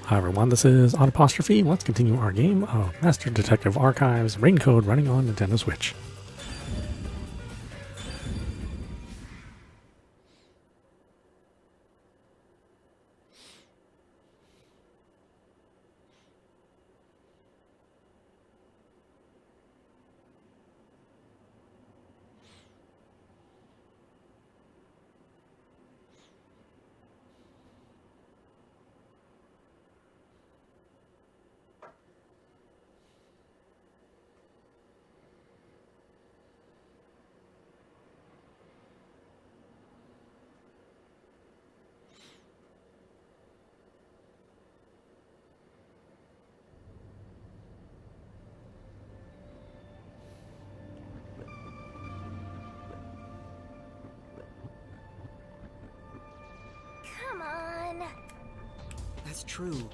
Hi everyone, this is audap. Let's continue our game of Master Detective Archives Rain Code running on Nintendo Switch. Come on. That's true.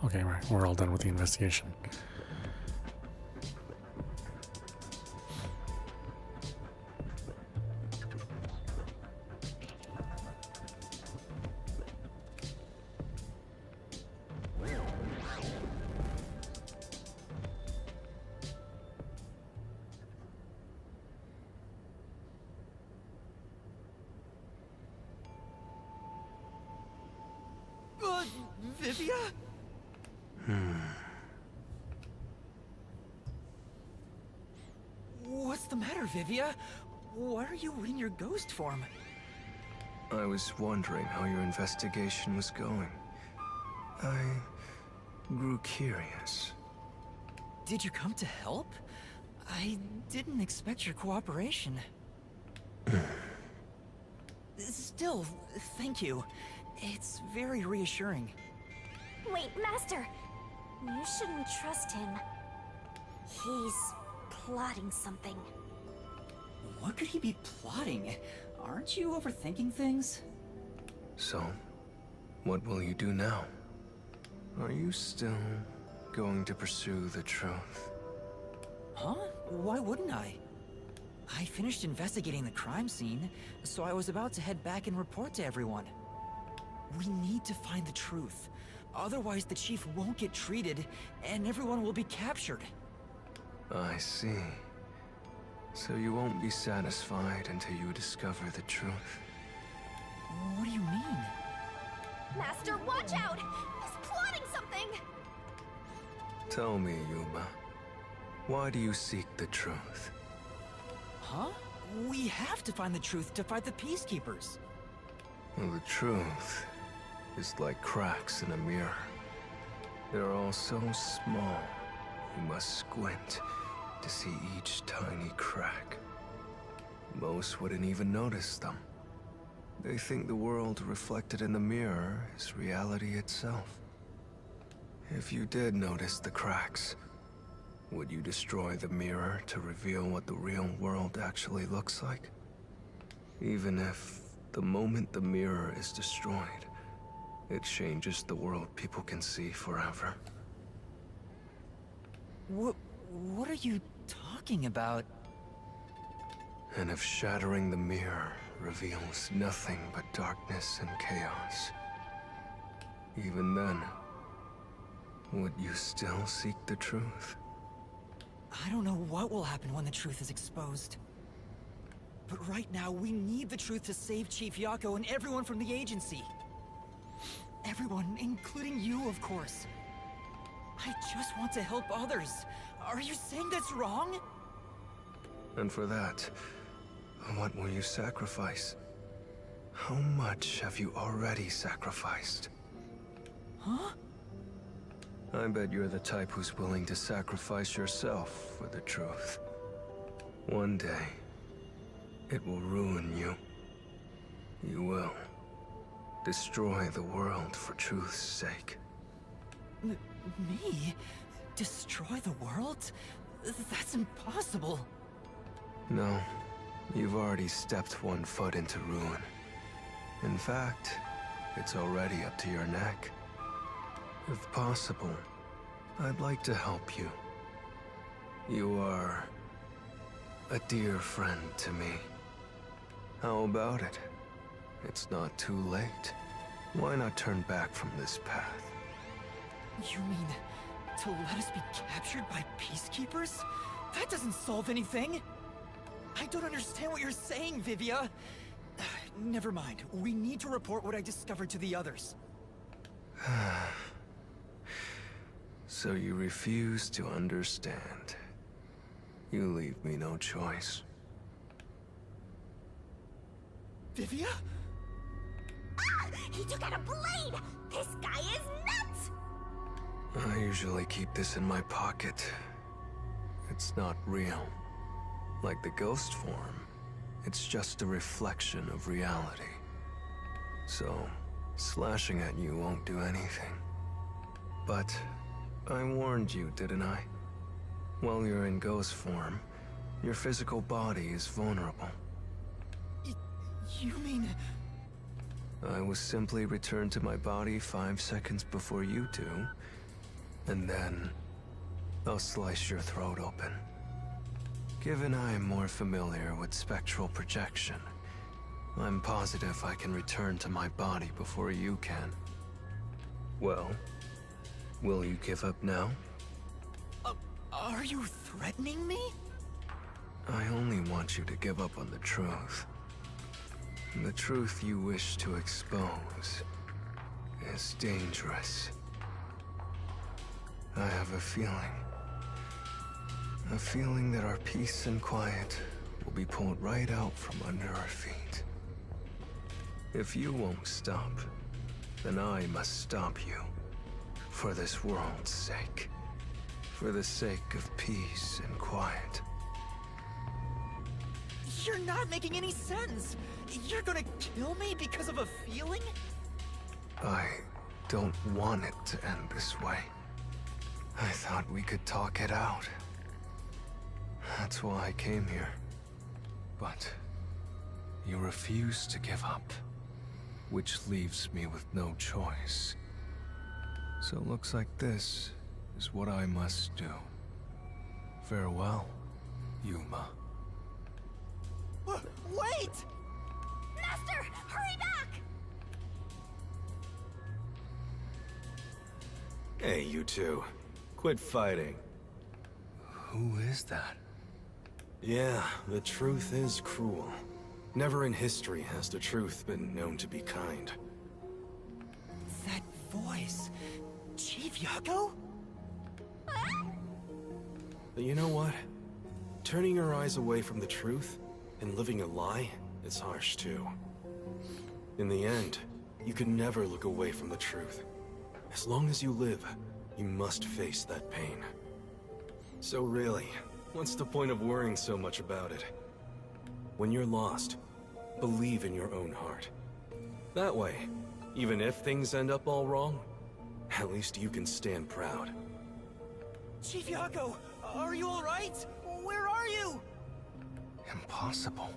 Okay, right. We're all done with the investigation. Vivia? What's the matter, Vivia? Why are you in your ghost form? I was wondering how your investigation was going. I grew curious. Did you come to help? I didn't expect your cooperation. Still, thank you. It's very reassuring. Wait, Master! You shouldn't trust him. He's plotting something. What could he be plotting? Aren't you overthinking things? So, what will you do now? Are you still going to pursue the truth? Huh? Why wouldn't I? I finished investigating the crime scene, so I was about to head back and report to everyone. We need to find the truth. Otherwise, the chief won't get treated, and everyone will be captured. I see. So you won't be satisfied until you discover the truth? What do you mean? Master, watch out! He's plotting something! Tell me, Yuma. Why do you seek the truth? Huh? We have to find the truth to fight the Peacekeepers. Well, the truth is like cracks in a mirror. They're all so small, you must squint to see each tiny crack. Most wouldn't even notice them. They think the world reflected in the mirror is reality itself. If you did notice the cracks, would you destroy the mirror to reveal what the real world actually looks like? Even if, the moment the mirror is destroyed, it changes the world people can see forever. What are you talking about? And if shattering the mirror reveals nothing but darkness and chaos, even then, would you still seek the truth? I don't know what will happen when the truth is exposed. But right now, we need the truth to save Chief Yako and everyone from the agency. Everyone, including you, of course. I just want to help others. Are you saying that's wrong? And for that, what will you sacrifice? How much have you already sacrificed? Huh? I bet you're the type who's willing to sacrifice yourself for the truth. One day, it will ruin you. You will. Destroy the world for truth's sake. Me? Destroy the world? That's impossible. No, you've already stepped one foot into ruin. In fact, it's already up to your neck. If possible, I'd like to help you. You are a dear friend to me. How about it? It's not too late. Why not turn back from this path? You mean to let us be captured by peacekeepers? That doesn't solve anything! I don't understand what you're saying, Vivia! Never mind. We need to report what I discovered to the others. So you refuse to understand. You leave me no choice. Vivia? Ah! He took out a blade! This guy is nuts! I usually keep this in my pocket. It's not real. Like the ghost form, it's just a reflection of reality. So, slashing at you won't do anything. But I warned you, didn't I? While you're in ghost form, your physical body is vulnerable. You mean... I was simply returned to my body 5 seconds before you do, and then I'll slice your throat open. Given I am more familiar with spectral projection, I'm positive I can return to my body before you can. Well, will you give up now? Are you threatening me? I only want you to give up on the truth. The truth you wish to expose is dangerous. I have a feeling that our peace and quiet will be pulled right out from under our feet. If you won't stop, then I must stop you. For this world's sake. For the sake of peace and quiet. You're not making any sense! You're gonna kill me because of a feeling? I don't want it to end this way. I thought we could talk it out. That's why I came here. But you refuse to give up, which leaves me with no choice. So it looks like this is what I must do. Farewell, Yuma. Wait! Master, hurry back! Hey, you two. Quit fighting. Who is that? Yeah, the truth is cruel. Never in history has the truth been known to be kind. That voice... Chief Yago? But you know what? Turning your eyes away from the truth and living a lie is harsh too. In the end, you can never look away from the truth. As long as you live, you must face that pain. So really, what's the point of worrying so much about it? When you're lost, believe in your own heart. That way, even if things end up all wrong, at least you can stand proud. Chief Yago, are you alright? Where are you? Impossible.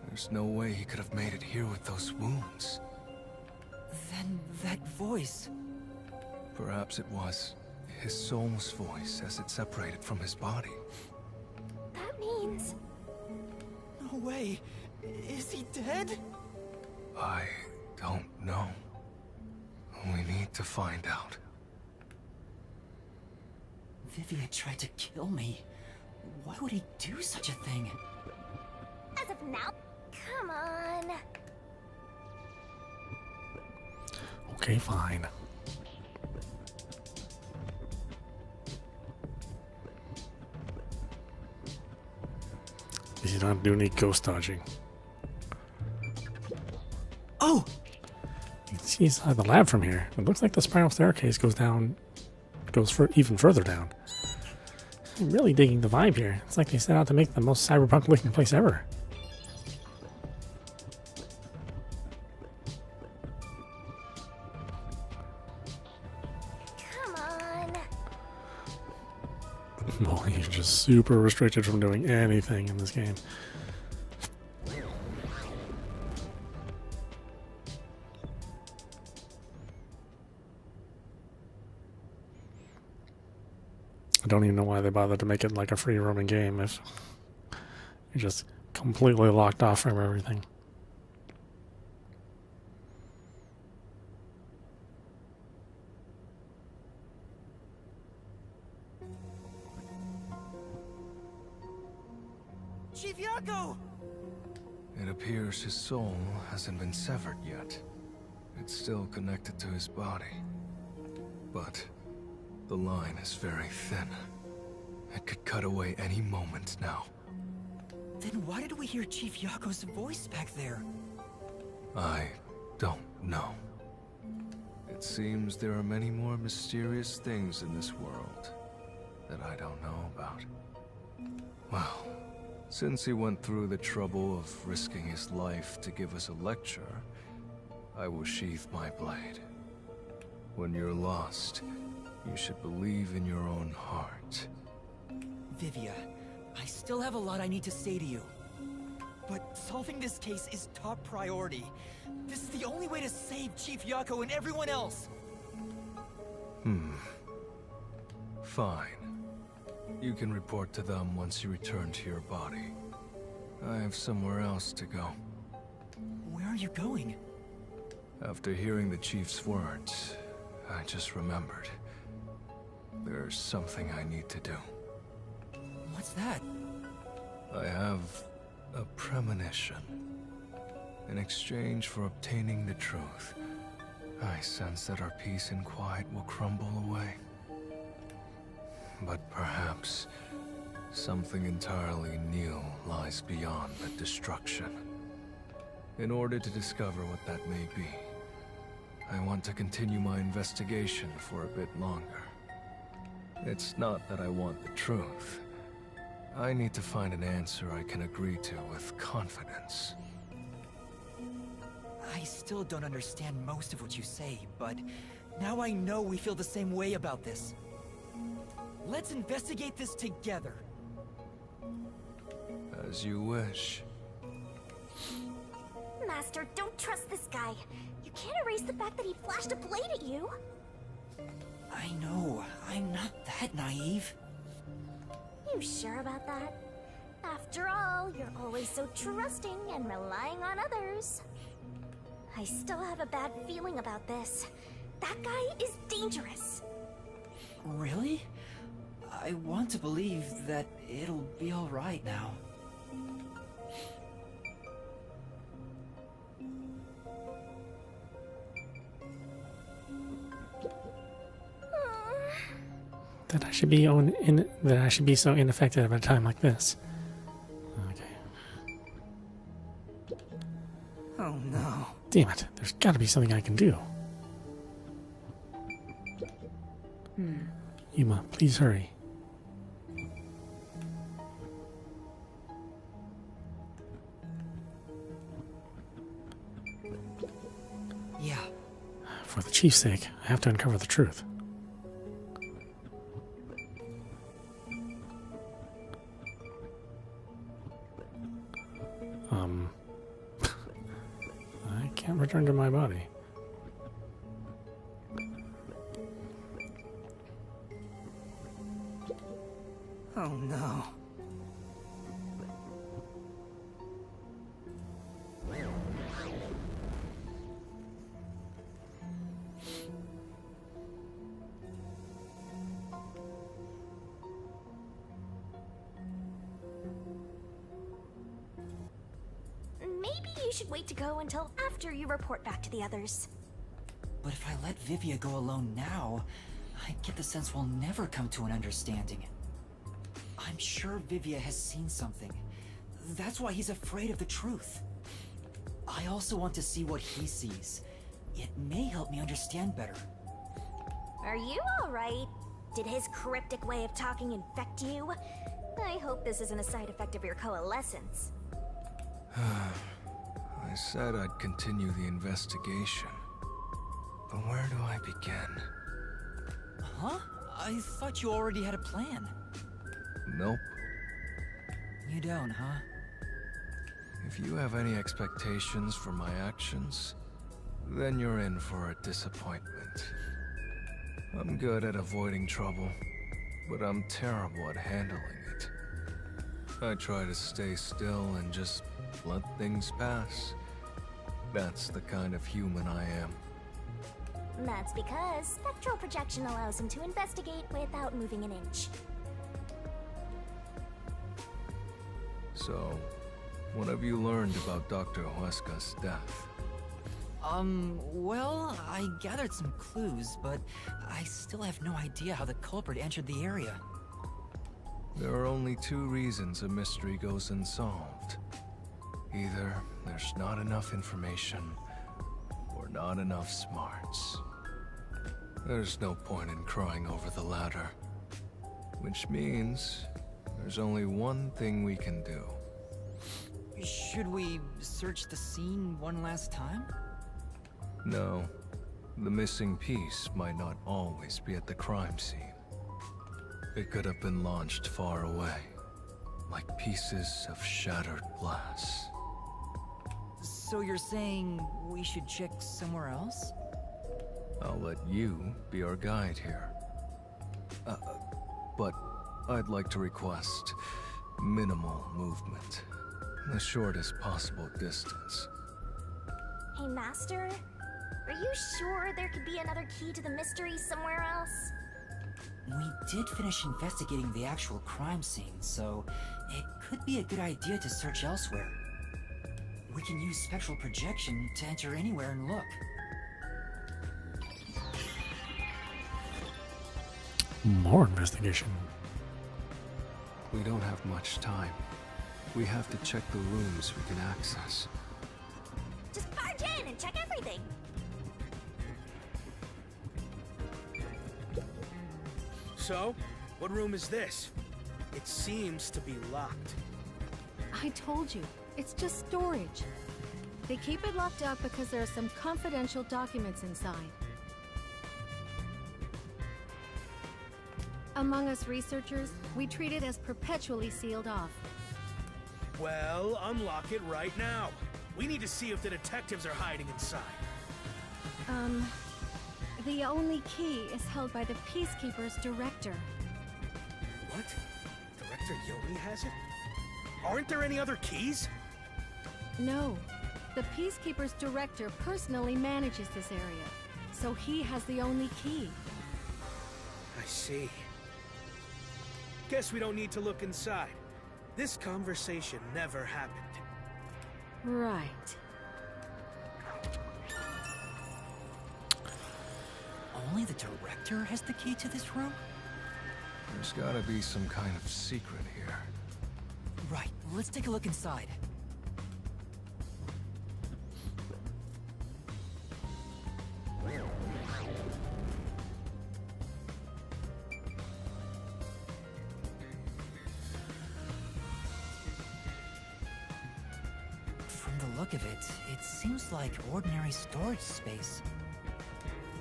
There's no way he could have made it here with those wounds. Then that voice... Perhaps it was his soul's voice as it separated from his body. That means... No way. Is he dead? I don't know. We need to find out. Vivia tried to kill me. Why would he do such a thing? As of now... Come on. Okay, fine. He's not doing any ghost dodging. Oh! You can see inside the lab from here. It looks like the spiral staircase goes down, even further down. I'm really digging the vibe here. It's like they set out to make the most cyberpunk-looking place ever. Come on. Well, you're just super restricted from doing anything in this game. I don't even know why they bothered to make it like a free roaming game if you're just completely locked off from everything. Chief Yako! It appears his soul hasn't been severed yet. It's still connected to his body. But the line is very thin. It could cut away any moment now. Then why did we hear Chief Yako's voice back there? I don't know. It seems there are many more mysterious things in this world that I don't know about. Well, since he went through the trouble of risking his life to give us a lecture, I will sheath my blade. When you're lost, you should believe in your own heart. Vivia, I still have a lot I need to say to you. But solving this case is top priority. This is the only way to save Chief Yako and everyone else. Fine. You can report to them once you return to your body. I have somewhere else to go. Where are you going? After hearing the chief's words, I just remembered. There's something I need to do. What's that? I have a premonition. In exchange for obtaining the truth, I sense that our peace and quiet will crumble away. But perhaps something entirely new lies beyond the destruction. In order to discover what that may be, I want to continue my investigation for a bit longer. It's not that I want the truth. I need to find an answer I can agree to with confidence. I still don't understand most of what you say, but now I know we feel the same way about this. Let's investigate this together. As you wish. Master, don't trust this guy. You can't erase the fact that he flashed a blade at you. I know, I'm not that naive. You sure about that? After all, you're always so trusting and relying on others. I still have a bad feeling about this. That guy is dangerous. Really? I want to believe that it'll be alright now. That I should be so ineffective at a time like this. Okay. Oh no. Damn it. There's got to be something I can do. Yuma, please hurry. Yeah. For the chief's sake, I have to uncover the truth. I can't return to my body. Oh no. Maybe you should wait to go until after you report back to the others. But if I let Vivia go alone now, I get the sense we'll never come to an understanding. I'm sure Vivia has seen something. That's why he's afraid of the truth. I also want to see what he sees. It may help me understand better. Are you alright? Did his cryptic way of talking infect you? I hope this isn't a side effect of your coalescence. I said I'd continue the investigation. But where do I begin? Huh? I thought you already had a plan. Nope. You don't, huh? If you have any expectations for my actions, then you're in for a disappointment. I'm good at avoiding trouble, but I'm terrible at handling it. I try to stay still and just let things pass. That's the kind of human I am. That's because spectral projection allows him to investigate without moving an inch. So, what have you learned about Dr. Huesca's death? Well, I gathered some clues, but I still have no idea how the culprit entered the area. There are only two reasons a mystery goes unsolved. Either there's not enough information, or not enough smarts. There's no point in crying over the latter. Which means there's only one thing we can do. Should we search the scene one last time? No, the missing piece might not always be at the crime scene. It could have been launched far away, like pieces of shattered glass. So you're saying we should check somewhere else? I'll let you be our guide here. But I'd like to request minimal movement. The shortest possible distance. Hey, Master, are you sure there could be another key to the mystery somewhere else? We did finish investigating the actual crime scene, so it could be a good idea to search elsewhere. We can use spectral projection to enter anywhere and look. More investigation. We don't have much time. We have to check the rooms we can access. Just barge in and check everything. So, what room is this? It seems to be locked. I told you, it's just storage. They keep it locked up because there are some confidential documents inside. Among us researchers, we treat it as perpetually sealed off. Well, unlock it right now. We need to see if the detectives are hiding inside. The only key is held by the Peacekeeper's director. What? Director Yoni has it? Aren't there any other keys? No, the Peacekeeper's director personally manages this area, so he has the only key. I see. Guess we don't need to look inside. This conversation never happened. Right. Only the director has the key to this room? There's gotta be some kind of secret here. Right, let's take a look inside. From the look of it, it seems like ordinary storage space.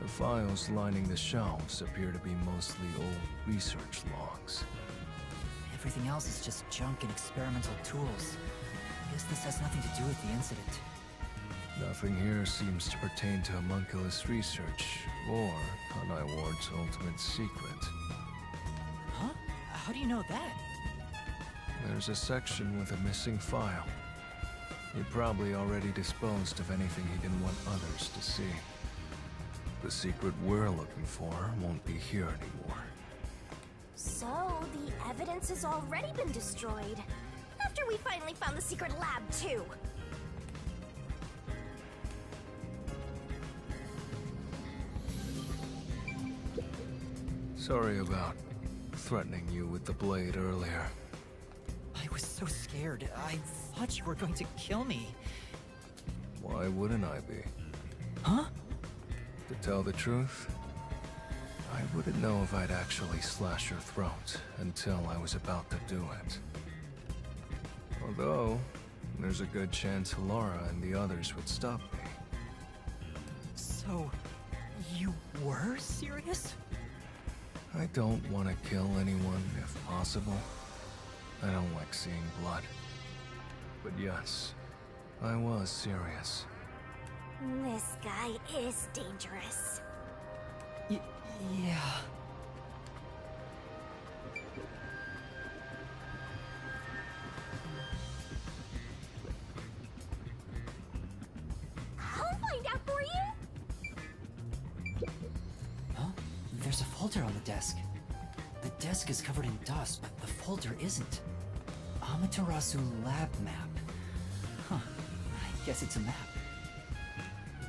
The files lining the shelves appear to be mostly old research logs. Everything else is just junk and experimental tools. Guess this has nothing to do with the incident. Nothing here seems to pertain to homunculus research or Kanai Ward's ultimate secret. Huh? How do you know that? There's a section with a missing file. He probably already disposed of anything he didn't want others to see. The secret we're looking for won't be here anymore. So, the evidence has already been destroyed. After we finally found the secret lab, too. Sorry about threatening you with the blade earlier. I was so scared. I thought you were going to kill me. Why wouldn't I be? Huh? To tell the truth, I wouldn't know if I'd actually slash your throat until I was about to do it. Although, there's a good chance Laura and the others would stop me. So, you were serious? I don't want to kill anyone if possible. I don't like seeing blood. But yes, I was serious. This guy is dangerous. Yeah. I'll find out for you. Huh? There's a folder on the desk. The desk is covered in dust, but the folder isn't. Amaterasu lab map. Huh. I guess it's a map.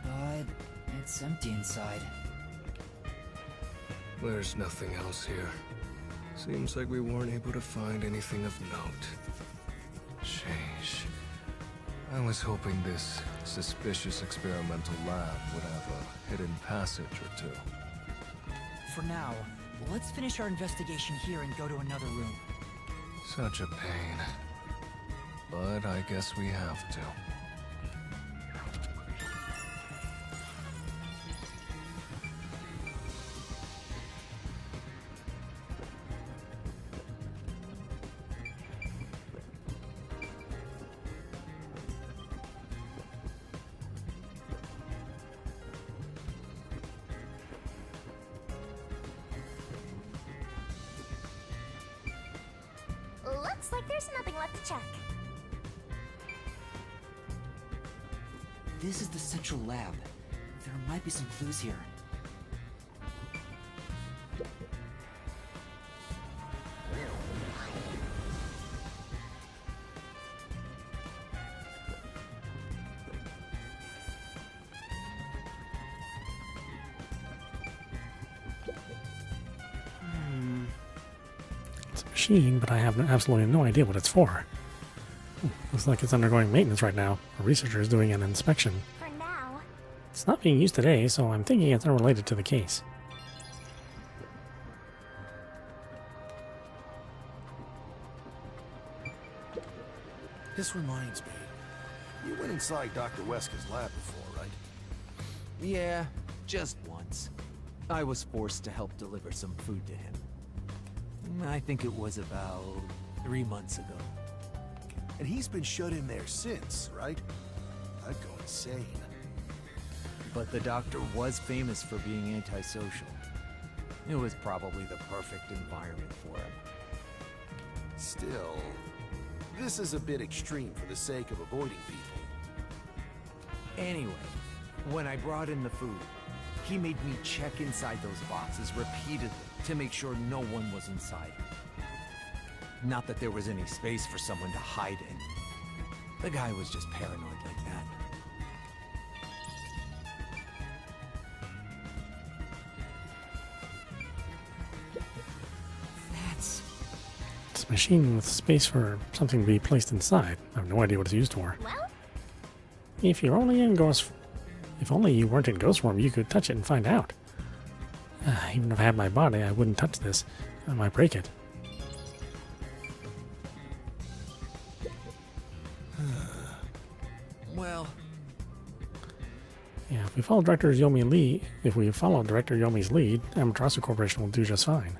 But it's empty inside. There's nothing else here. Seems like we weren't able to find anything of note. Sheesh. I was hoping this suspicious experimental lab would have a hidden passage or two. For now, let's finish our investigation here and go to another room. Such a pain. But I guess we have to. Looks like there's nothing left to check. This is the central lab. There might be some clues here. It's a machine, but I have absolutely no idea what it's for. Looks like it's undergoing maintenance right now. A researcher is doing an inspection. For now. It's not being used today, so I'm thinking it's unrelated to the case. This reminds me. You went inside Dr. Weska's lab before, right? Yeah, just once. I was forced to help deliver some food to him. I think it was about 3 months ago. And he's been shut in there since, right? I'd go insane. But the doctor was famous for being antisocial. It was probably the perfect environment for him. Still, this is a bit extreme for the sake of avoiding people. Anyway, when I brought in the food, he made me check inside those boxes repeatedly to make sure no one was inside. Not that there was any space for someone to hide in. The guy was just paranoid like that. That's... It's a machine with space for something to be placed inside. I have no idea what it's used for. Well, If you're only in Ghost... If only you weren't in Ghost form, you could touch it and find out. Even if I had my body, I wouldn't touch this. I might break it. Well, Yeah, if we follow Director Yomi's lead, Amaterasu Corporation will do just fine.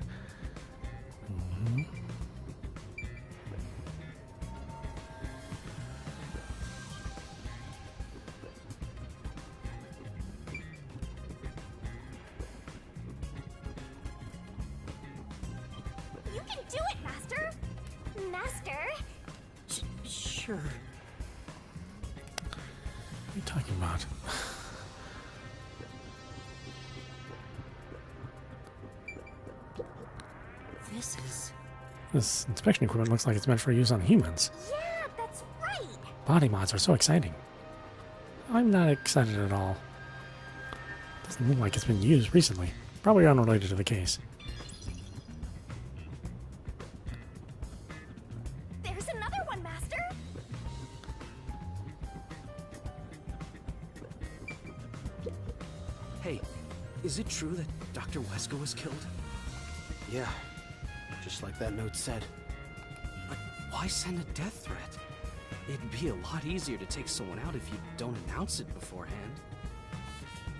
you can do it, Master! Master? Sure. What are you talking about? This inspection equipment looks like it's meant for use on humans. Yeah, that's right! Body mods are so exciting. I'm not excited at all. Doesn't look like it's been used recently. Probably unrelated to the case. There's another one, Master! Hey, is it true that Dr. Weska was killed? Yeah, just like that note said. But why send a death threat? It'd be a lot easier to take someone out if you don't announce it beforehand.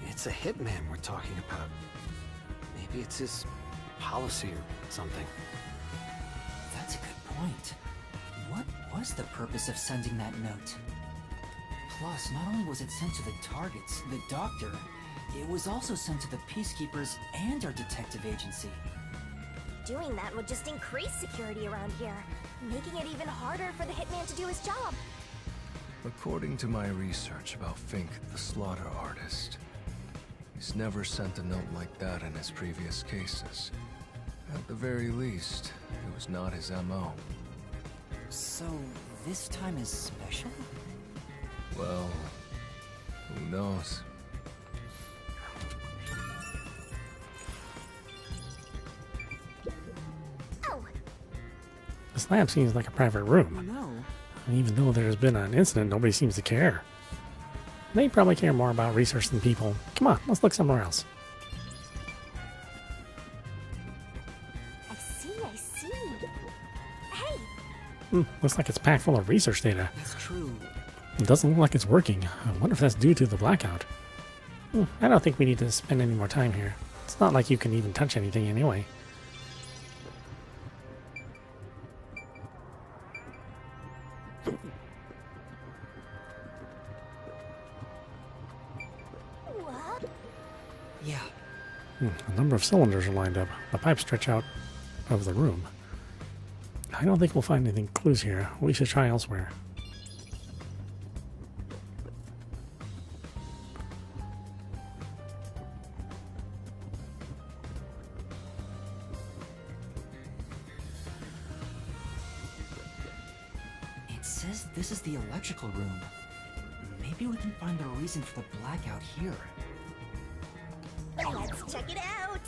It's a hitman we're talking about. Maybe it's his policy or something. That's a good point. What was the purpose of sending that note? Plus, not only was it sent to the targets, the doctor, it was also sent to the peacekeepers and our detective agency. Doing that would just increase security around here, making it even harder for the hitman to do his job. According to my research about Fink, the slaughter artist, he's never sent a note like that in his previous cases. At the very least, it was not his MO. So, this time is special? Well, who knows? Oh, This lab seems like a private room. No. And even though there's been an incident, nobody seems to care. They probably care more about research than people. Come on, let's look somewhere else. I see, I see. Hey, Looks like it's packed full of research data. That's true. It doesn't look like it's working. I wonder if that's due to the blackout. I don't think we need to spend any more time here. It's not like you can even touch anything anyway. what? Yeah. A number of cylinders are lined up. The pipes stretch out of the room. I don't think we'll find anything clues here. We should try elsewhere. It says this is the electrical room. Maybe we can find the reason for the blackout here. Let's check it out.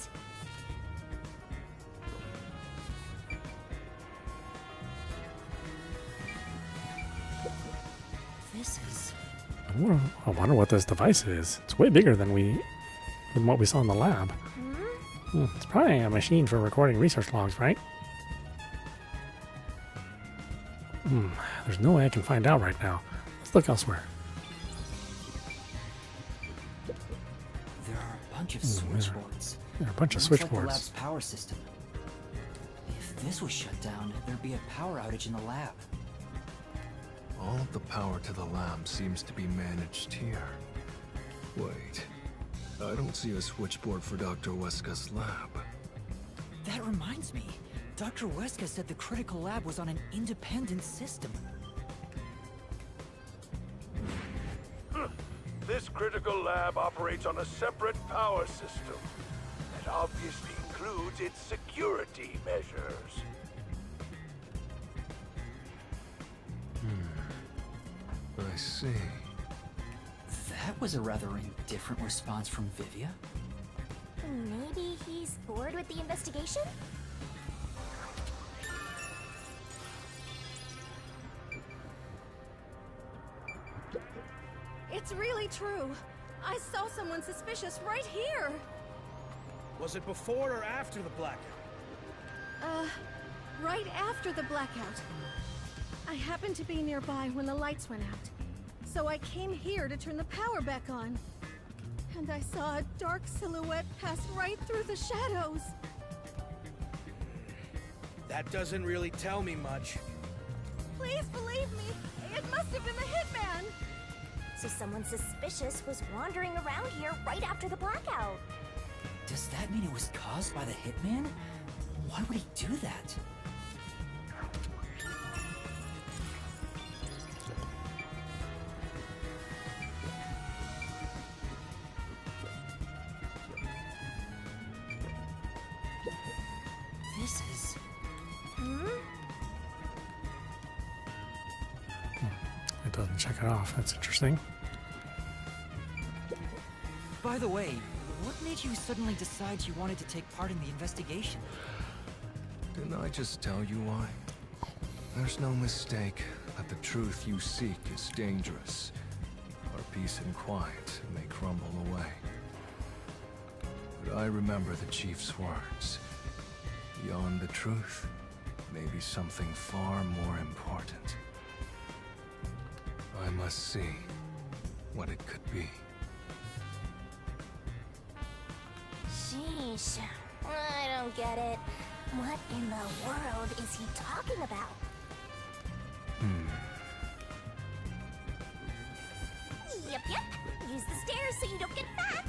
This is... I wonder what this device is. It's way bigger than what we saw in the lab. It's probably a machine for recording research logs, right? There's no way I can find out right now. Let's look elsewhere. There are a bunch of There switchboards. are a bunch of Looks like the switchboards. lab's power system. If this was shut down, there'd be a power outage in the lab. All of the power to the lab seems to be managed here. Wait, I don't see a switchboard for Dr. Weska's lab. That reminds me. Dr. Weska said the critical lab was on an independent system. This critical lab operates on a separate power system that obviously includes its security measures. I see. That was a rather indifferent response from Vivia. Maybe he's bored with the investigation? It's really true. I saw someone suspicious right here. Was it before or after the blackout? Right after the blackout. I happened to be nearby when the lights went out. So I came here to turn the power back on. And I saw a dark silhouette pass right through the shadows. That doesn't really tell me much. Please believe me, it must have been the hitman. So someone suspicious was wandering around here right after the blackout. Does that mean it was caused by the hitman? Why would he do that? This is... It doesn't check it off. That's interesting. By the way, what made you suddenly decide you wanted to take part in the investigation? Didn't I just tell you why? There's no mistake that the truth you seek is dangerous. Our peace and quiet may crumble away. But I remember the chief's words. Beyond the truth, may be something far more important. I must see what it could be. Sheesh. I don't get it. What in the world is he talking about? Yep. Use the stairs so you don't get fat.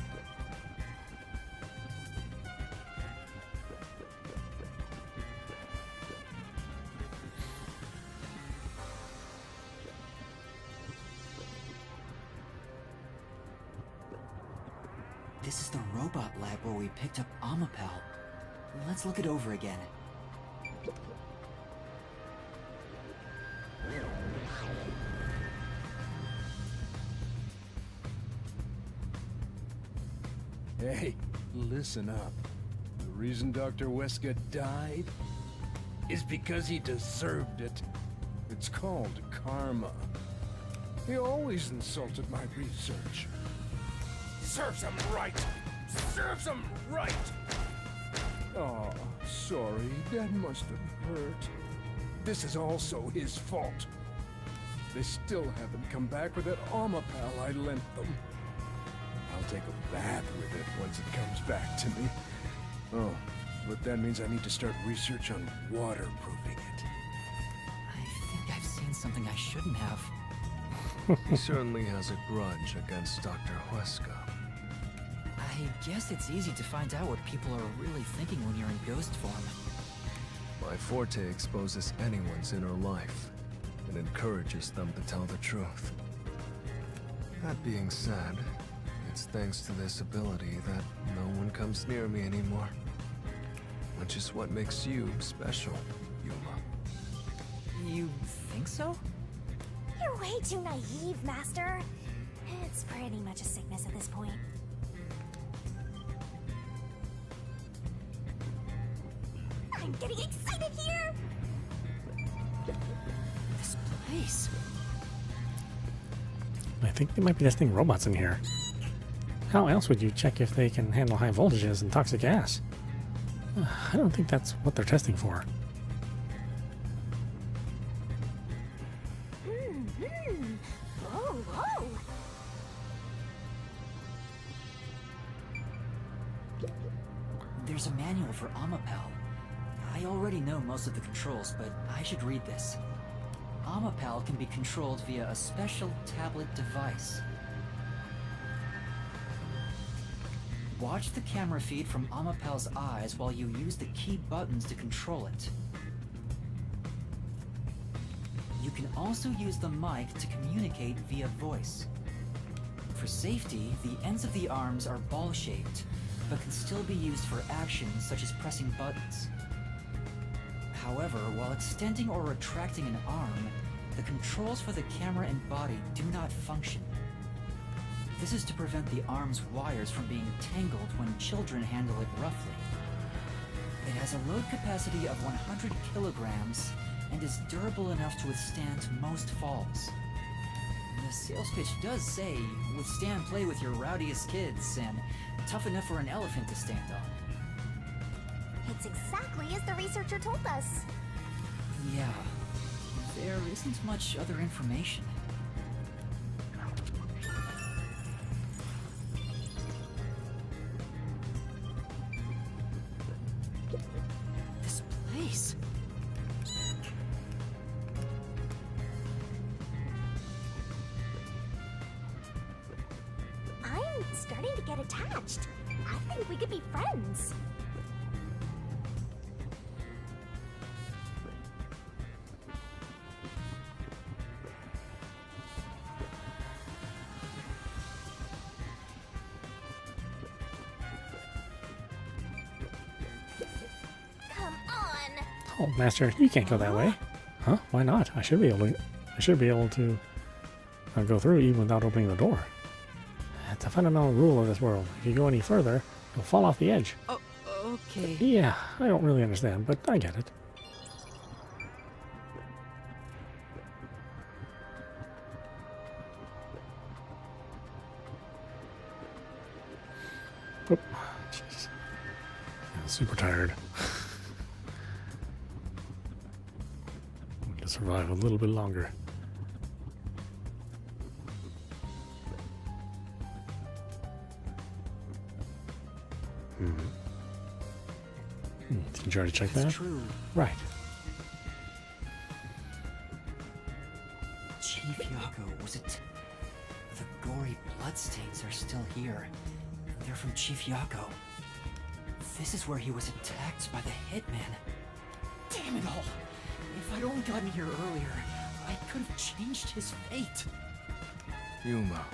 This is the robot lab where we picked up Amapel. Let's look it over again. Hey, listen up. The reason Dr. Wesker died is because he deserved it. It's called karma. He always insulted my research. Serves him right! Serves him right! Oh, sorry, that must have hurt. This is also his fault. They still haven't come back with that Amapal I lent them. I'll take a bath with it once it comes back to me. Oh, but that means I need to start research on waterproofing it. I think I've seen something I shouldn't have. He certainly has a grudge against Dr. Wesker. I guess it's easy to find out what people are really thinking when you're in ghost form. My forte exposes anyone's inner life and encourages them to tell the truth. That being said, it's thanks to this ability that no one comes near me anymore. Which is what makes you special, Yuma. You think so? You're way too naive, Master. It's pretty much a sickness at this point. I'm getting excited here! This place. I think they might be testing robots in here. How else would you check if they can handle high voltages and toxic gas? I don't think that's what they're testing for. Whoa, whoa! There's a manual for Amapal. I already know most of the controls, but I should read this. Amapal can be controlled via a special tablet device. Watch the camera feed from Amapal's eyes while you use the key buttons to control it. You can also use the mic to communicate via voice. For safety, the ends of the arms are ball-shaped, but can still be used for actions such as pressing buttons. However, while extending or retracting an arm, the controls for the camera and body do not function. This is to prevent the arm's wires from being tangled when children handle it roughly. It has a load capacity of 100 kilograms and is durable enough to withstand most falls. The sales pitch does say, withstand play with your rowdiest kids and tough enough for an elephant to stand on. It's exactly as the researcher told us. Yeah, there isn't much other information. This place. I'm starting to get attached. I think we could be friends. Come on. Oh, Master, you can't go that way. Huh? Why not? I should be able to go through even without opening the door. It's a fundamental rule of this world. If you go any further, you'll fall off the edge. Oh, okay. Yeah, I don't really understand, but I get it. Oop. Jeez. I'm super tired. I'm gonna survive a little bit longer. Didn't you already check that? That's true. Right. Chief Yako was it? The gory bloodstains are still here. They're from Chief Yako. This is where he was attacked by the hitman. Damn it all! If I'd only gotten here earlier, I could have changed his fate. Yuma,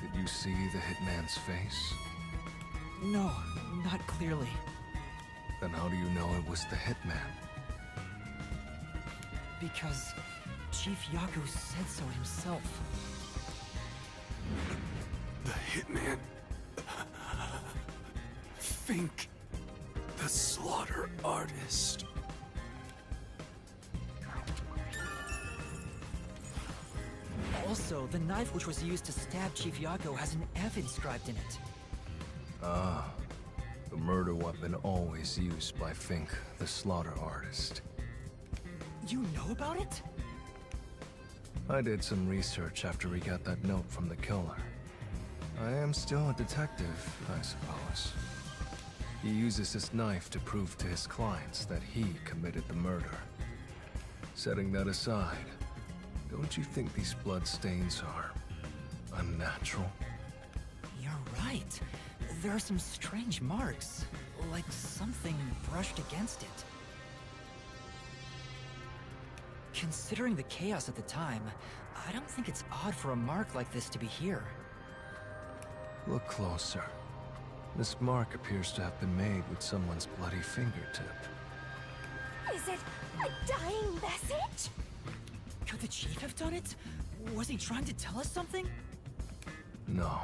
did you see the hitman's face? No, not clearly. Then how do you know it was the hitman? Because Chief Yako said so himself. The hitman. Fink, the slaughter artist. Also, the knife which was used to stab Chief Yako has an F inscribed in it. Ah, the murder weapon always used by Fink, the slaughter artist. You know about it? I did some research after we got that note from the killer. I am still a detective, I suppose. He uses this knife to prove to his clients that he committed the murder. Setting that aside, don't you think these bloodstains are unnatural? You're right. There are some strange marks, like something brushed against it. Considering the chaos at the time, I don't think it's odd for a mark like this to be here. Look closer. This mark appears to have been made with someone's bloody fingertip. Is it a dying message? Could the Chief have done it? Was he trying to tell us something? No.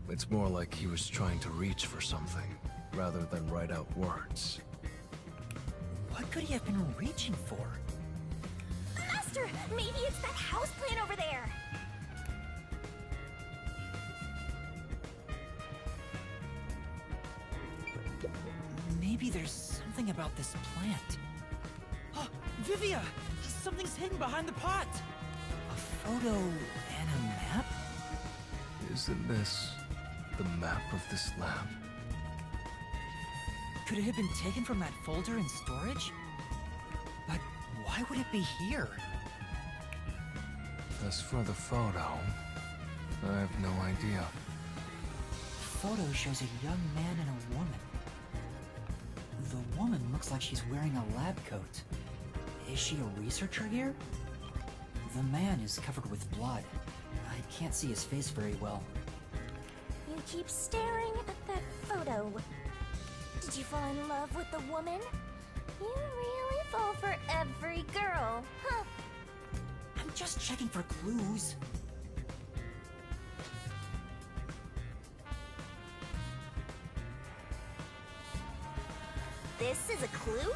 It's more like he was trying to reach for something, rather than write out words. What could he have been reaching for? Master, maybe it's that house plant over there. Maybe there's something about this plant. Oh, Vivia! Something's hidden behind the pot! A photo and a map? Isn't this the map of this lab? Could it have been taken from that folder in storage? But why would it be here? As for the photo, I have no idea. The photo shows a young man and a woman. The woman looks like she's wearing a lab coat. Is she a researcher here? The man is covered with blood. I can't see his face very well. You keep staring at that photo. Did you fall in love with the woman? You really fall for every girl, huh? I'm just checking for clues. This is a clue?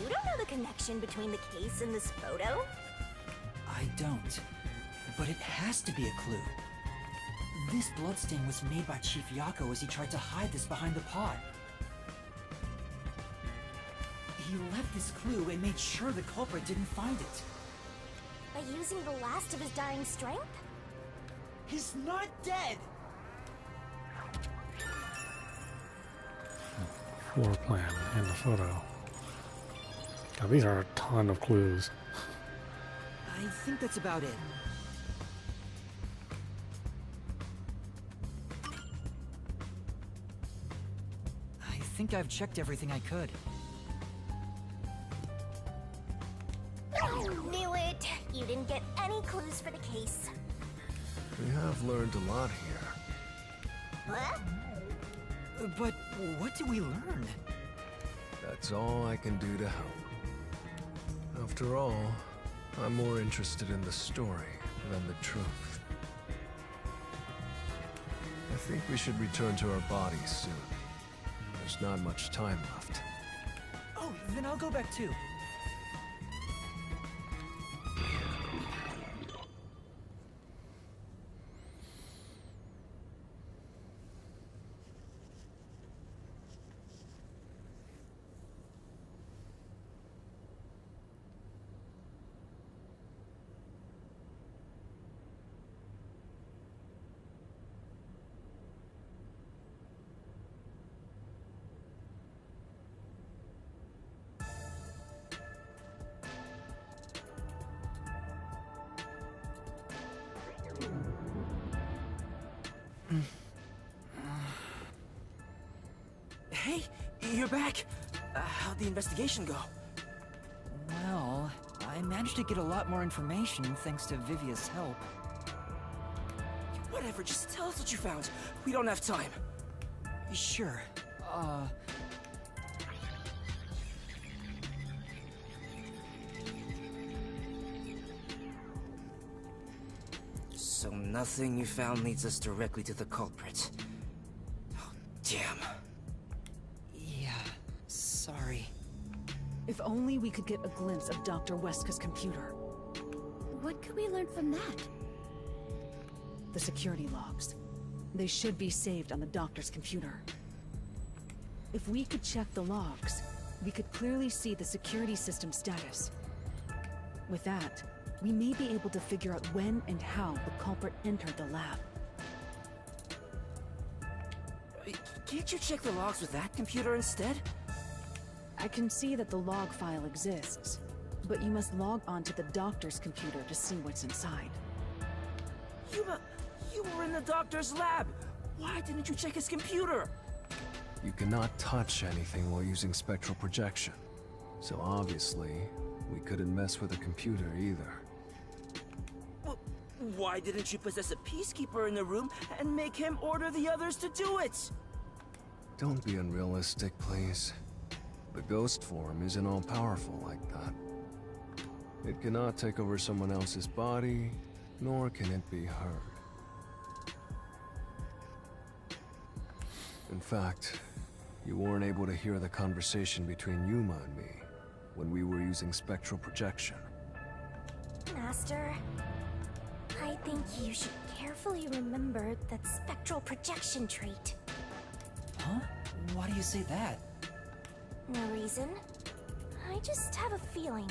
You don't know the connection between the case and this photo? I don't. But it has to be a clue. This bloodstain was made by Chief Yako as he tried to hide this behind the pot. He left this clue and made sure the culprit didn't find it. By using the last of his dying strength? He's not dead! Floor plan and the photo. Now, these are a ton of clues. I think that's about it. I think I've checked everything I could. Knew it! You didn't get any clues for the case. We have learned a lot here. What? But what do we learn? That's all I can do to help. After all, I'm more interested in the story than the truth. I think we should return to our bodies soon. There's not much time left. Oh, then I'll go back too. Hey, you're back. How'd the investigation go? Well, I managed to get a lot more information thanks to Vivia's help. Whatever, just tell us what you found. We don't have time. Sure. So nothing you found leads us directly to the culprit. Oh, damn. If only we could get a glimpse of Dr. Weska's computer. What could we learn from that? The security logs. They should be saved on the doctor's computer. If we could check the logs, we could clearly see the security system status. With that, we may be able to figure out when and how the culprit entered the lab. Can't you check the logs with that computer instead? I can see that the log file exists, but you must log on to the doctor's computer to see what's inside. You were in the doctor's lab. Why didn't you check his computer? You cannot touch anything while using spectral projection. So obviously, we couldn't mess with the computer either. Well, why didn't you possess a peacekeeper in the room and make him order the others to do it? Don't be unrealistic, please. The ghost form isn't all-powerful like that. It cannot take over someone else's body, nor can it be heard. In fact, you weren't able to hear the conversation between Yuma and me when we were using spectral projection. Master, I think you should carefully remember that spectral projection trait. Huh? Why do you say that? No reason. I just have a feeling.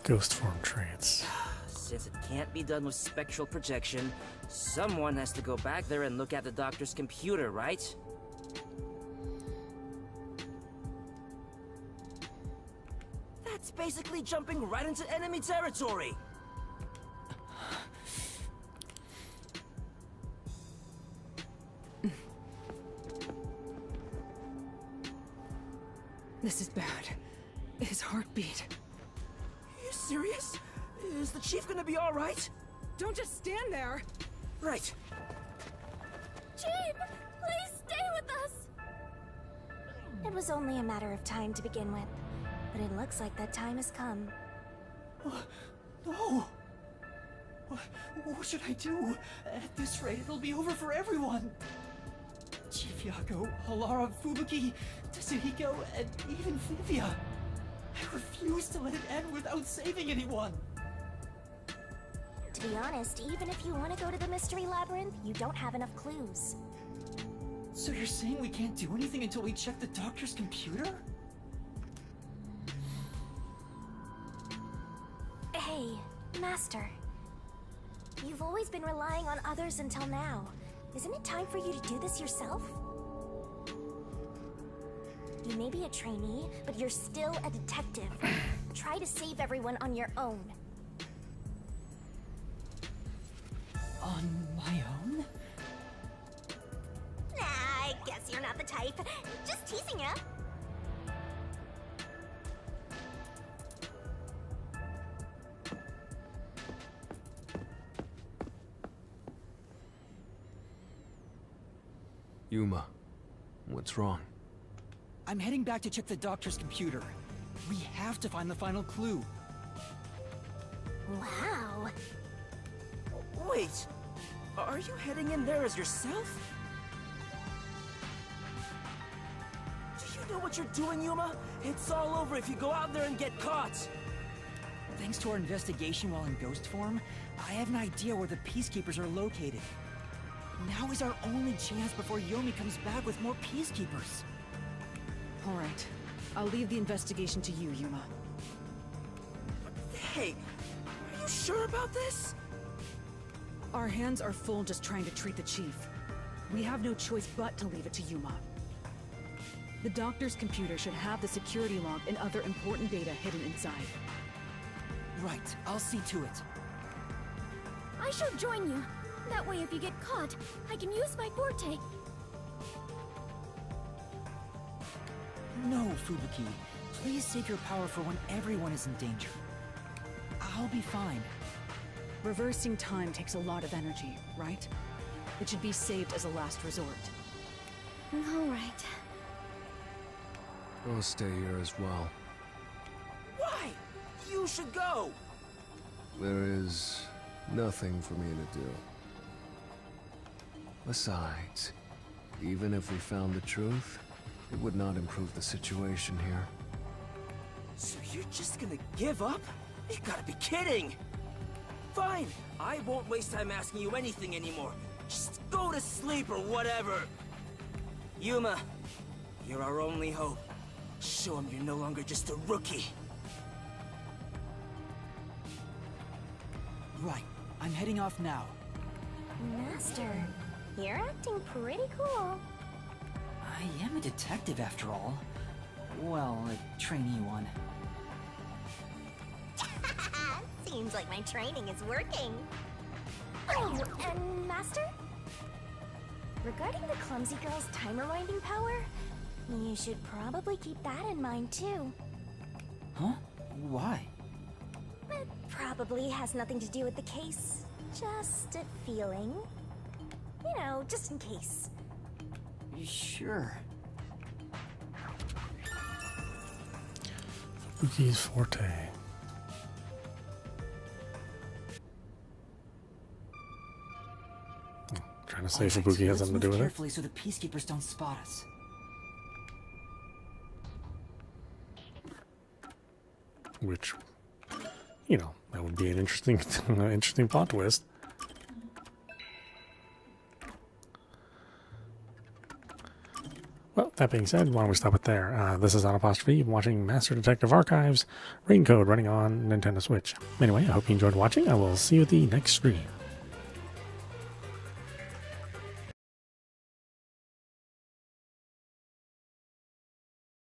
Ghost form traits. Since it can't be done with spectral projection, someone has to go back there and look at the doctor's computer, right? That's basically jumping right into enemy territory! This is bad. His heartbeat. Are you serious? Is the chief gonna be alright? Don't just stand there! Right. Chief, please stay with us! It was only a matter of time to begin with, but it looks like that time has come. No! What should I do? At this rate, it'll be over for everyone! Chief Yako, Halara, Fubuki, Tetsuhiko, and even Fivia. I refuse to let it end without saving anyone! To be honest, even if you want to go to the Mystery Labyrinth, you don't have enough clues. So you're saying we can't do anything until we check the doctor's computer? Hey, Master. You've always been relying on others until now. Isn't it time for you to do this yourself? You may be a trainee, but you're still a detective. Try to save everyone on your own. On my own? Nah, I guess you're not the type. Just teasing ya. Yuma, what's wrong? I'm heading back to check the doctor's computer. We have to find the final clue. Wow. Wait, are you heading in there as yourself? Do you know what you're doing, Yuma? It's all over if you go out there and get caught! Thanks to our investigation while in ghost form, I have an idea where the peacekeepers are located. Now is our only chance before Yomi comes back with more peacekeepers. Alright. I'll leave the investigation to you, Yuma. Hey, are you sure about this? Our hands are full just trying to treat the chief. We have no choice but to leave it to Yuma. The doctor's computer should have the security log and other important data hidden inside. Right, I'll see to it. I shall join you. That way, if you get caught, I can use my forte. No, Fubuki. Please save your power for when everyone is in danger. I'll be fine. Reversing time takes a lot of energy, right? It should be saved as a last resort. All right. I'll stay here as well. Why? You should go! There is nothing for me to do. Besides, even if we found the truth, It would not improve the situation here. So you're just gonna give up? You gotta be kidding! Fine, I won't waste time asking you anything anymore. Just go to sleep or whatever. Yuma, you're our only hope. Show him you're no longer just a rookie. Right. I'm heading off now. Master, you're acting pretty cool. I am a detective after all. Well, a trainee one. Seems like my training is working. Oh, and Master? Regarding the clumsy girl's time rewinding power, you should probably keep that in mind too. Huh? Why? It probably has nothing to do with the case. Just a feeling. You know, just in case. Sure. Fubuki's forte. Trying to say Fubuki has something to do with it. Carefully so the peacekeepers don't spot us. Which, you know, that would be an interesting, interesting plot twist. Well, that being said, why don't we stop it there? This is Audap, you've been watching Master Detective Archives, Rain Code running on Nintendo Switch. Anyway, I hope you enjoyed watching. I will see you at the next stream.